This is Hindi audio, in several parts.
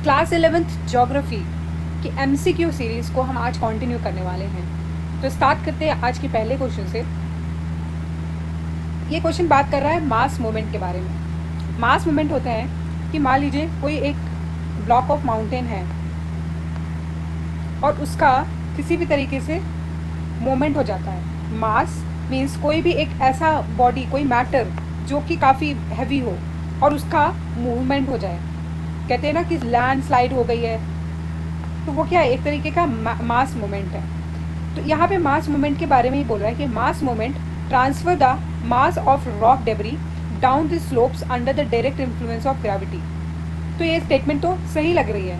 क्लास 11th ज्योग्राफी की एमसीक्यू सीरीज़ को हम आज कंटिन्यू करने वाले हैं। तो स्टार्ट करते हैं आज के पहले क्वेश्चन से। ये क्वेश्चन बात कर रहा है मास मूवमेंट के बारे में। मास मूवमेंट होता है कि मान लीजिए कोई एक ब्लॉक ऑफ माउंटेन है और उसका किसी भी तरीके से मूवमेंट हो जाता है। मास मीन्स कोई भी एक ऐसा बॉडी, कोई मैटर जो कि काफ़ी हैवी हो और उसका मूवमेंट हो जाए। कहते हैं ना कि लैंड स्लाइड हो गई है, तो वो क्या है, एक तरीके का मास मूवमेंट है। तो यहाँ पे मास मूवमेंट के बारे में ही बोल रहा है कि mass movement transfer the mass of rock debris down the slopes under the direct influence of gravity. तो ये स्टेटमेंट तो सही लग रही है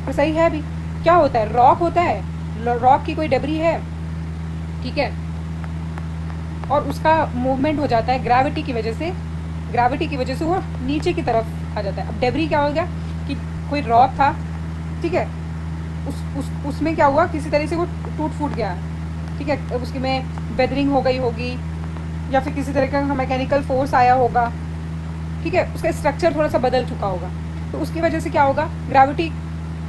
और सही है भी। क्या होता है, रॉक होता है, रॉक की कोई डेबरी है, ठीक है, और उसका मूवमेंट हो जाता है ग्रेविटी की वजह से। ग्रेविटी की वजह से वो नीचे की तरफ आ जाता है। अब डेबरी क्या हो गया कि कोई रॉक था, ठीक है, उसमें क्या हुआ, किसी तरह से वो टूट फूट गया, ठीक है, उसकी में वेदरिंग हो गई होगी या फिर किसी तरह का मैकेनिकल फोर्स आया होगा, ठीक है, उसका स्ट्रक्चर थोड़ा सा बदल चुका होगा। तो उसकी वजह से क्या होगा, ग्रेविटी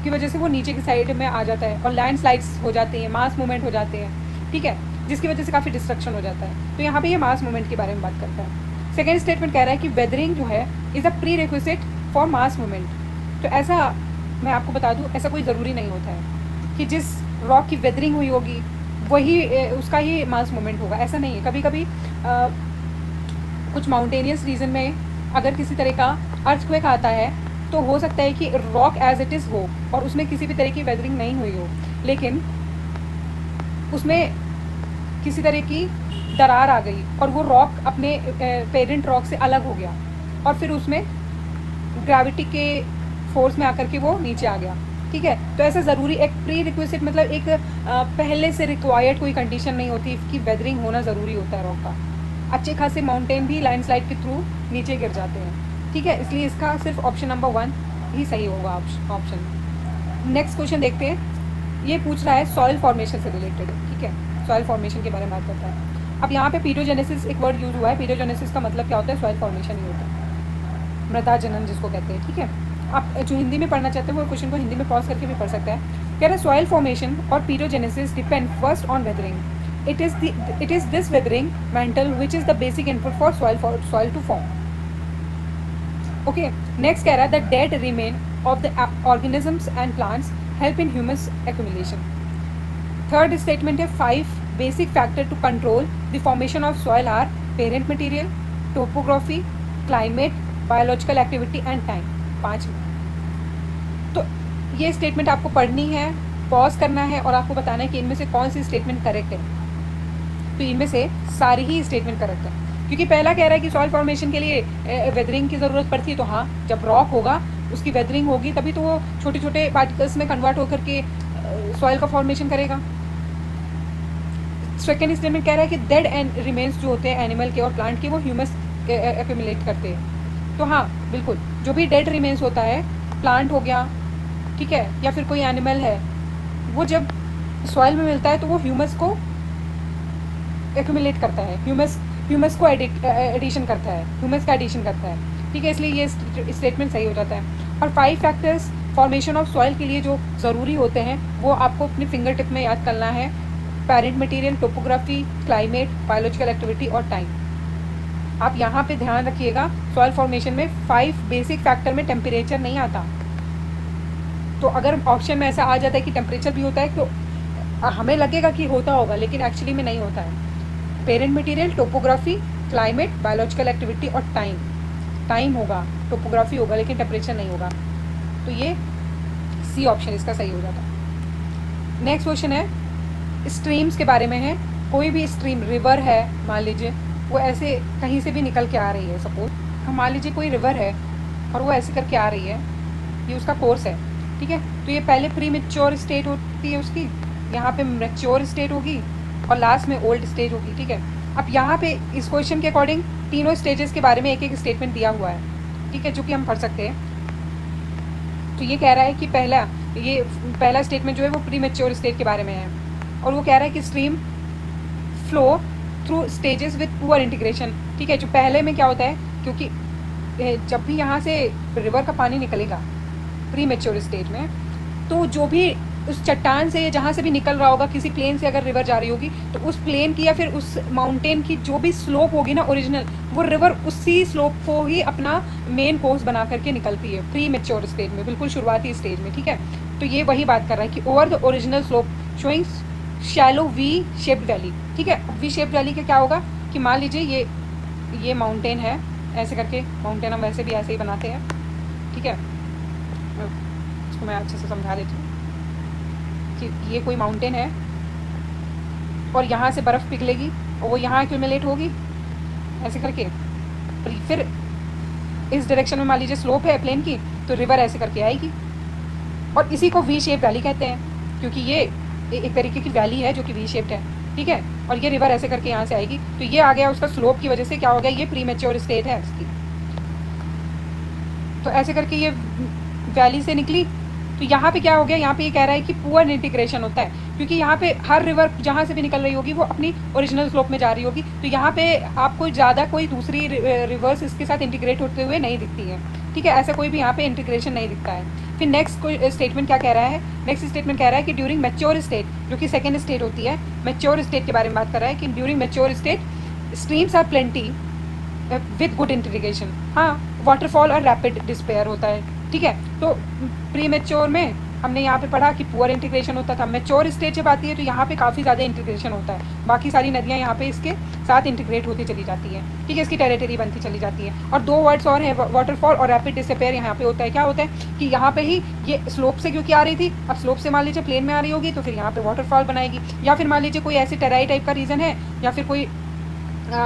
की वजह से वो नीचे की साइड में आ जाता है और लैंड स्लाइड्स हो जाती हैं, मास मूवमेंट हो जाते हैं, ठीक है, जिसकी वजह से काफ़ी डिस्ट्रक्शन हो जाता है। तो यहाँ पे ये मास मूवमेंट के बारे में बात करता है। सेकेंड स्टेटमेंट कह रहा है कि वेदरिंग जो है is a pre requisite for mass movement. तो ऐसा मैं आपको बता दूं, ऐसा कोई ज़रूरी नहीं होता है कि जिस रॉक की वेदरिंग हुई होगी वही उसका ही मास मूवमेंट होगा, ऐसा नहीं है। कभी कभी कुछ माउंटेनियस रीजन में अगर किसी तरह का अर्थक्वेक आता है तो हो सकता है कि रॉक एज इट इज़ हो और उसमें किसी भी तरह की वेदरिंग नहीं हुई हो, लेकिन उसमें किसी तरह की दरार आ गई और वो रॉक अपने पेरेंट रॉक से अलग हो गया और फिर उसमें ग्रेविटी के फोर्स में आकर के वो नीचे आ गया, ठीक है। तो ऐसा ज़रूरी एक प्री रिक्विजिट मतलब एक पहले से रिक्वायर्ड कोई कंडीशन नहीं होती कि वेदरिंग होना ज़रूरी होता है रॉक का। अच्छे खासे माउंटेन भी लैंडस्लाइड के थ्रू नीचे गिर जाते हैं, ठीक है, इसलिए इसका सिर्फ ऑप्शन नंबर 1 ही सही होगा ऑप्शन। नेक्स्ट क्वेश्चन देखते हैं। ये पूछ रहा है सॉइल फॉर्मेशन से रिलेटेड, ठीक है, सॉइल फॉर्मेशन के बारे में बात करता है। अब यहाँ पे पीरोजेनेसिस एक वर्ड यूज़ हुआ है। पीरोजेनेसिस का मतलब क्या होता है, सॉइल फॉर्मेशन ही होता है, मृदा जनन जिसको कहते हैं, ठीक है। आप जो हिंदी में पढ़ना चाहते हैं वो क्वेश्चन को हिंदी में पॉज करके भी पढ़ सकते हैं। कह रहे सॉइल फॉर्मेशन और pedogenesis depend first on weathering. It is this weathering mantle which is the basic input for soil to form. Okay, next कह रहा है the dead remain of the organisms and plants help in humus accumulation. Third statement है 5 basic factor to control the formation of soil are parent material, topography, climate, biological activity and time. 5 में तो ये स्टेटमेंट आपको पढ़नी है, पॉज करना है और आपको बताना है कि इनमें से कौन सी स्टेटमेंट करेक्ट है। तो इनमें से सारी ही स्टेटमेंट करेक्ट है, क्योंकि पहला कह रहा है कि सॉइल फॉर्मेशन के लिए वेदरिंग की ज़रूरत पड़ती है। तो हाँ, जब रॉक होगा उसकी वेदरिंग होगी तभी तो वो छोटे छोटे पार्टिकल्स में कन्वर्ट होकर के सॉइल का फॉर्मेशन करेगा। सेकेंड स्टेटमेंट कह रहा है कि डेड एंड रिमेन्स जो होते हैं एनिमल के और प्लांट के वो ह्यूमस एक्यूमुलेट करते हैं। तो हाँ बिल्कुल, जो भी डेड रिमेन्स होता है, प्लांट हो गया, ठीक है, या फिर कोई एनिमल है, वो जब सॉइल में मिलता है तो वो ह्यूमस को एक्यूमुलेट करता है, ह्यूमस को एडिशन करता है, ह्यूमस का एडिशन करता है, ठीक है, इसलिए ये स्टेटमेंट सही हो जाता है। और 5 फैक्टर्स फॉर्मेशन ऑफ सॉइल के लिए जो ज़रूरी होते हैं वो आपको अपने फिंगर टिप में याद करना है। Parent material, topography, climate, biological activity और टाइम। आप यहाँ पे ध्यान रखिएगा, सॉइल फॉर्मेशन में 5 बेसिक फैक्टर में टेम्परेचर नहीं आता। तो अगर ऑप्शन में ऐसा आ जाता है कि टेम्परेचर भी होता है तो हमें लगेगा कि होता होगा, लेकिन एक्चुअली में नहीं होता है। Parent material, topography, climate, biological activity और टाइम। टाइम होगा, टोपोग्राफी होगा, लेकिन टेम्परेचर नहीं होगा। तो ये सी ऑप्शन इसका सही हो जाता है। नेक्स्ट क्वेश्चन है स्ट्रीम्स के बारे में है। कोई भी स्ट्रीम, रिवर है मान लीजिए, वो ऐसे कहीं से भी निकल के आ रही है। सपोज हम मान लीजिए कोई रिवर है और वो ऐसे करके आ रही है, ये उसका कोर्स है, ठीक है। तो ये पहले प्री मेच्योर स्टेट होती है उसकी, यहाँ पे मैच्योर स्टेट होगी और लास्ट में ओल्ड स्टेज होगी, ठीक है। अब यहाँ पे इस क्वेश्चन के अकॉर्डिंग तीनों स्टेजेस के बारे में एक एक स्टेटमेंट दिया हुआ है, ठीक है, जो कि हम पढ़ सकते हैं। तो ये कह रहा है कि पहला स्टेटमेंट जो है वो प्री मेच्योर स्टेट के बारे में है और वो कह रहा है कि stream flow through stages with poor integration, ठीक है। जो पहले में क्या होता है, क्योंकि जब भी यहाँ से रिवर का पानी निकलेगा प्री मेच्योर स्टेज में, तो जो भी उस चट्टान से जहाँ से भी निकल रहा होगा, किसी प्लेन से अगर रिवर जा रही होगी, तो उस प्लेन की या फिर उस माउंटेन की जो भी स्लोप होगी ना ओरिजिनल, वो रिवर उसी स्लोप को ही अपना मेन कोर्स बना करके निकलती है प्री मेच्योर स्टेज में, बिल्कुल शुरुआती स्टेज में, ठीक है। तो ये वही बात कर रहा है कि over the original slope showing shallow V shaped valley, ठीक है। वी शेप्ड वैली का क्या होगा कि मान लीजिए ये माउंटेन है, ऐसे करके माउंटेन हम वैसे भी ऐसे ही बनाते हैं, ठीक है। इसको मैं अच्छे से समझा देती हूँ कि ये कोई माउंटेन है और यहाँ से बर्फ़ पिघलेगी और वो यहाँ एक्यूमुलेट होगी ऐसे करके, फिर इस डायरेक्शन में मान लीजिए स्लोप है प्लेन की, तो रिवर ऐसे करके आएगी, और इसी को वी शेप वैली कहते हैं, क्योंकि ये एक तरीके की वैली है जो कि वी शेप्ड है, ठीक है। और ये रिवर ऐसे करके यहाँ से आएगी, तो ये आ गया उसका स्लोप की वजह से क्या हो गया, ये प्री मेच्योर स्टेट है इसकी। तो ऐसे करके ये वैली से निकली, तो यहाँ पे क्या हो गया, यहाँ पे ये कह रहा है कि पुअर इंटीग्रेशन होता है, क्योंकि यहाँ पे हर रिवर जहाँ से भी निकल रही होगी वो अपनी ओरिजिनल स्लोप में जा रही होगी, तो यहाँ पे आपको ज़्यादा कोई दूसरी रिवर्स इसके साथ इंटीग्रेट होते हुए नहीं दिखती है, ठीक है। ऐसा कोई भी यहाँ पे इंटीग्रेशन नहीं दिखता है। फिर नेक्स्ट कोई स्टेटमेंट क्या कह रहा है, नेक्स्ट स्टेटमेंट कह रहा है कि ड्यूरिंग मैच्योर स्टेट, जो कि सेकेंड स्टेट होती है, मैच्योर स्टेट के बारे में बात कर रहा है कि during mature state streams are plenty with good integration, हाँ वाटरफॉल और रैपिड डिस्पेयर होता है, ठीक है। तो प्री मेच्योर में हमने यहाँ पे पढ़ा कि पुअर इंटीग्रेशन होता था, मैच्योर स्टेज जब आती है तो यहाँ पे काफ़ी ज़्यादा इंटीग्रेशन होता है, बाकी सारी नदियाँ यहाँ पे इसके साथ इंटीग्रेट होती चली जाती हैं, ठीक है, इसकी टेरिटरी बनती चली जाती है। और दो वर्ड्स और हैं, वाटरफॉल और रैपिड डिसअपेयर। यहाँ पे होता है, क्या होता है कि यहाँ पे ही ये स्लोप से क्योंकि आ रही थी, अब स्लोप से मान लीजिए प्लेन में आ रही होगी तो फिर यहाँ पे वाटरफॉल बनाएगी, या फिर मान लीजिए कोई ऐसी टेराई टाइप का रीजन है या फिर कोई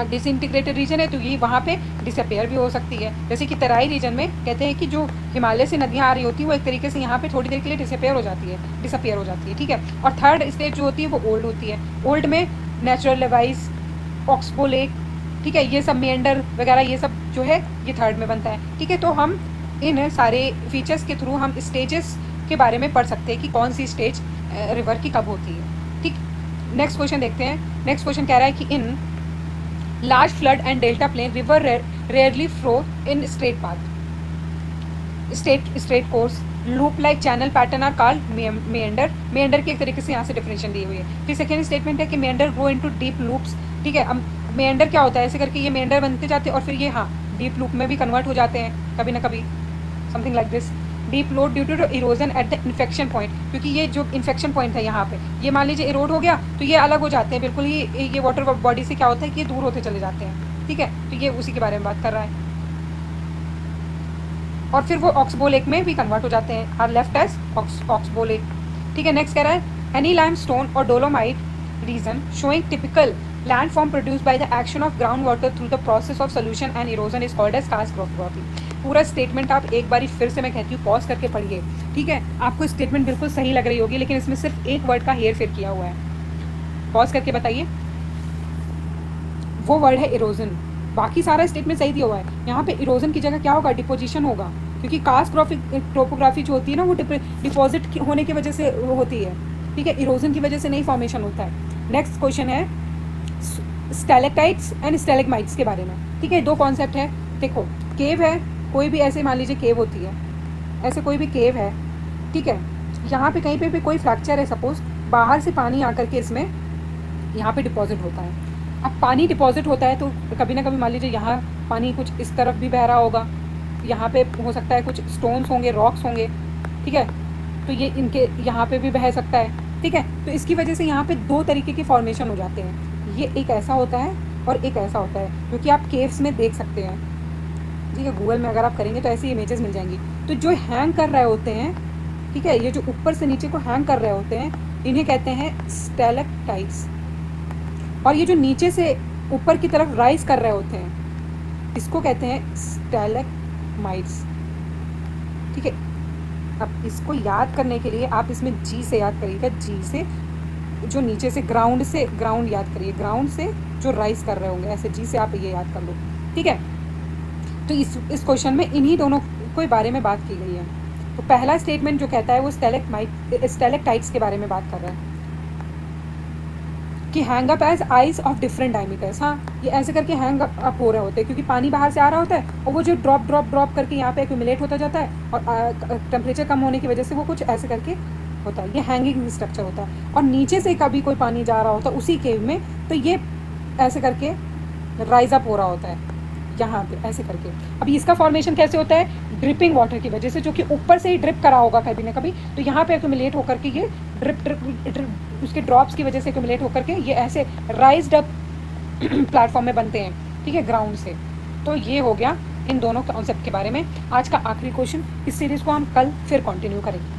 डिसइंटीग्रेटेड रीजन है, तो ये वहाँ पे डिसअपेयर भी हो सकती है। जैसे कि तराई रीजन में कहते हैं कि जो हिमालय से नदियाँ आ रही होती हैं वो एक तरीके से यहाँ पे थोड़ी देर के लिए डिसअपेयर हो जाती है, ठीक है। और थर्ड स्टेज जो होती है वो ओल्ड होती है, ओल्ड में नेचुरल लेवाइस, ऑक्सबो लेक, ठीक है, ये सब मेंडर वगैरह ये सब जो है ये थर्ड में बनता है, ठीक है। तो हम इन सारे फीचर्स के थ्रू हम स्टेजेस के बारे में पढ़ सकते हैं कि कौन सी स्टेज रिवर की कब होती है, ठीक। नेक्स्ट क्वेश्चन देखते हैं। नेक्स्ट क्वेश्चन कह रहा है कि इन large flood and delta plain river rarely flow in straight path, straight course, loop like channel pattern are called meander की एक तरीके से यहाँ से डिफरेंशिएशन दी हुई है। फिर सेकेंड स्टेटमेंट है कि meander go into deep loops, ठीक है। अब meander क्या होता है, ऐसे करके ये meander बनते जाते हैं और फिर ये हाँ डीप लूप में भी कन्वर्ट हो जाते हैं कभी ना कभी, something like this. Deep load due to erosion at the infection point, क्योंकि ये जो इन्फेक्शन पॉइंट है यहाँ पे, ये मान लीजिए इरोड हो गया तो ये अलग हो जाते हैं बिल्कुल ही, ये वाटर बॉडी से क्या होता है कि ये दूर होते चले जाते हैं, ठीक है। तो ये उसी के बारे में बात कर रहा है। और फिर वो ऑक्सबो लेक में भी कन्वर्ट हो जाते हैं, are left as oxbow lake, ठीक है। नेक्स्ट कह रहा है एनी लाइमस्टोन और dolomite region showing typical landform produced by the action of groundwater through the process of solution and erosion is called as karst growth। पूरा स्टेटमेंट आप एक बारी फिर से मैं कहती हूँ पॉज करके पढ़िए, ठीक है। आपको स्टेटमेंट बिल्कुल सही लग रही होगी लेकिन इसमें सिर्फ एक वर्ड का हेर फेर किया हुआ है, पॉज करके बताइए। वो वर्ड है इरोजन, बाकी सारा स्टेटमेंट सही दिया हुआ है। यहाँ पे इरोजन की जगह क्या होगा, डिपोजिशन होगा, क्योंकि कास्ट टोपोग्राफी जो होती है ना वो डिपॉजिट होने की वजह से होती है, ठीक है, इरोजन की वजह से नहीं फॉर्मेशन होता है। नेक्स्ट क्वेश्चन है स्टैलेक्टाइट्स एंड स्टैलेग्माइट्स के बारे में, ठीक है। दो कॉन्सेप्ट है, देखो केव है, कोई भी ऐसे मान लीजिए केव होती है, ऐसे कोई भी केव है, ठीक है, यहाँ पे कहीं पे भी कोई फ्रैक्चर है, सपोज बाहर से पानी आकर के इसमें यहाँ पे डिपॉजिट होता है। अब पानी डिपॉजिट होता है तो कभी ना कभी मान लीजिए यहाँ पानी कुछ इस तरफ भी बह रहा होगा, यहाँ पे हो सकता है कुछ स्टोन्स होंगे, रॉक्स होंगे, ठीक है, तो ये इनके यहाँ पे भी बह सकता है, ठीक है। तो इसकी वजह से यहाँ पे दो तरीके के फॉर्मेशन हो जाते हैं, ये एक ऐसा होता है और एक ऐसा होता है, क्योंकि आप केव्स में देख सकते हैं, ठीक है, गूगल में अगर आप करेंगे तो ऐसी इमेजेस मिल जाएंगी। तो जो हैंग कर रहे होते हैं, ठीक है, ये जो ऊपर से नीचे को हैंग कर रहे होते हैं इन्हें कहते हैं स्टैलेक्टाइट्स, और ये जो नीचे से ऊपर की तरफ राइज कर रहे होते हैं इसको कहते हैं स्टैलेग्माइट्स, ठीक है। अब इसको याद करने के लिए आप इसमें जी से याद करिएगा, जी से जो नीचे से ग्राउंड याद करिए, ग्राउंड से जो राइज कर रहे होंगे, ऐसे जी से आप ये याद कर लो, ठीक है। तो इस क्वेश्चन में इन्हीं दोनों के बारे में बात की गई है। तो पहला स्टेटमेंट जो कहता है वो स्टैलेक्टाइट्स के बारे में बात कर रहा है, कि hang up as ice of different diameters. हाँ, ये ऐसे करके हैंग अप हो रहे होते हैं, क्योंकि पानी बाहर से आ रहा होता है और वो जो ड्रॉप ड्रॉप ड्रॉप करके यहाँ पे एक्यूमुलेट होता जाता है, और टेम्परेचर कम होने की वजह से वो कुछ ऐसे करके होता है। ये हैंगिंग स्ट्रक्चर होता है। और नीचे से कभी कोई पानी जा रहा होता है उसी केव में, तो ये ऐसे करके राइज अप हो रहा होता है यहाँ पे ऐसे करके। अभी इसका फॉर्मेशन कैसे होता है? ड्रिपिंग वाटर की वजह से, जो कि ऊपर से ही ड्रिप करा होगा कभी ना कभी, तो यहाँ पे एक्यूमुलेट होकर के ये ड्रिप ड्रिप उसके ड्रॉप्स की वजह से एक्यूमुलेट होकर के ये ऐसे राइज्ड अप प्लेटफॉर्म में बनते हैं, ठीक है, ग्राउंड से। तो ये हो गया इन दोनों कॉन्सेप्ट के बारे में। आज का आखिरी क्वेश्चन। इस सीरीज़ को हम कल फिर कंटिन्यू करेंगे।